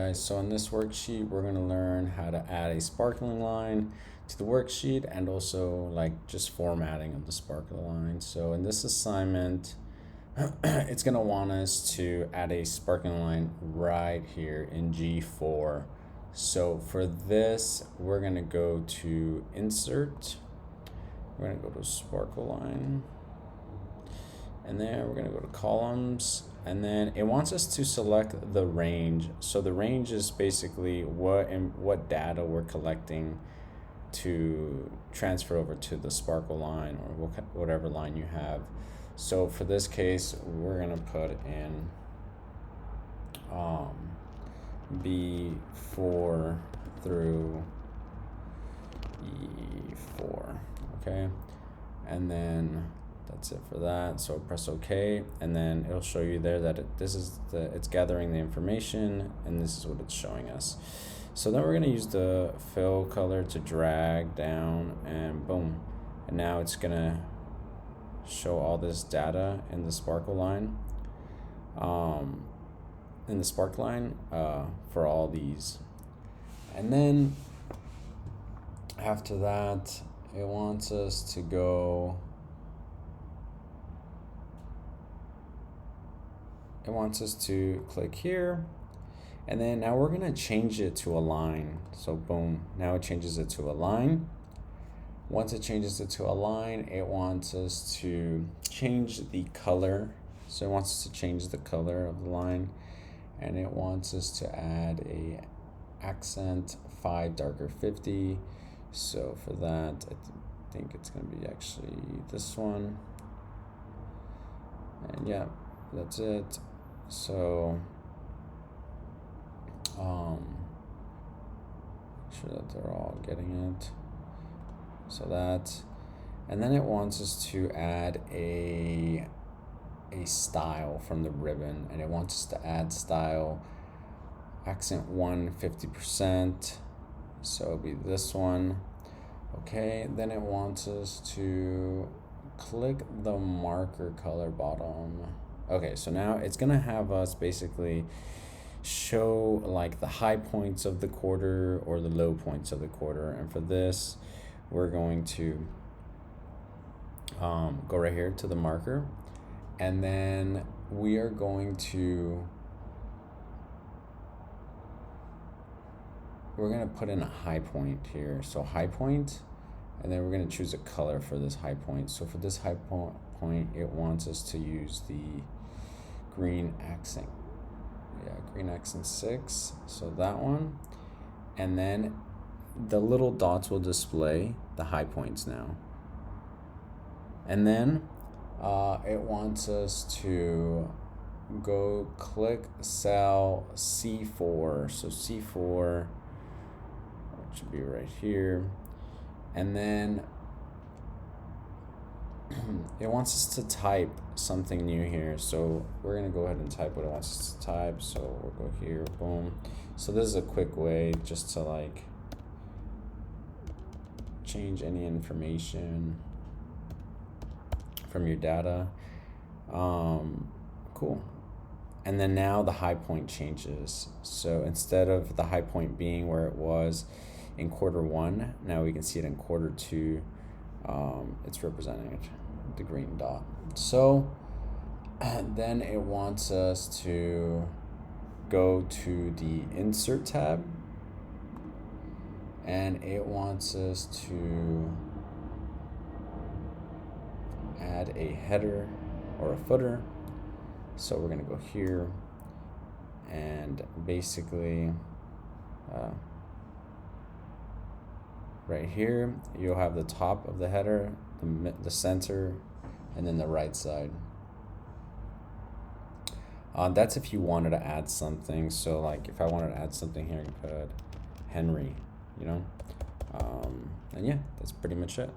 Guys, so in this worksheet, we're going to learn how to add a sparkling line to the worksheet and also like just formatting of the sparkling line. So in this assignment, it's going to want us to add a sparkling line right here in G4. So for this, we're going to go to Insert. We're going to go to Sparkle Line. And then we're going to go to Columns. And then it wants us to select the range. So the range is basically what data we're collecting to transfer over to the sparkle line or whatever line you have. So for this case, we're gonna put in B4 through E4, okay? And then that's it for that. So press OK, and then it'll show you there that it's gathering the information, and this is what it's showing us. So then we're gonna use the fill color to drag down, and boom, and now it's gonna show all this data in the sparkle line, for all these. And then after that, it wants us to go. It wants us to click here, and then now we're gonna change it to a line. So boom, now it changes it to a line. Once it changes it to a line, it wants us to change the color. So it wants us to change the color of the line, and it wants us to add a accent 5 darker 50. So for that, I think it's gonna be actually this one. And yeah, that's it. So make sure that they're all getting it. So that, and then it wants us to add a style from the ribbon, and it wants us to add style accent 1 50%. So it'll be this one. Okay, then it wants us to click the marker color bottom. Okay, so now it's gonna have us basically show like the high points of the quarter or the low points of the quarter. And for this, we're going to go right here to the marker, and then we are going to, we're gonna put in a high point here. So high point, and then we're gonna choose a color for this high point. So for this high point, it wants us to use the green accent. Yeah, green accent 6. So that one. And then the little dots will display the high points now. And then it wants us to go click cell C4. So C4, it should be right here. And then it wants us to type something new here. So we're gonna go ahead and type what it wants us to type. So we'll go here, boom. So this is a quick way just to like change any information from your data. Cool. And then now the high point changes. So instead of the high point being where it was in quarter 1, now we can see it in quarter 2. It's representing it, the green dot. So then it wants us to go to the Insert tab, and it wants us to add a header or a footer. So we're gonna go here, and basically right here you'll have the top of the header, the center, and then the right side. That's if you wanted to add something. So like if I wanted to add something here, I can put Henry, you know. And yeah, that's pretty much it.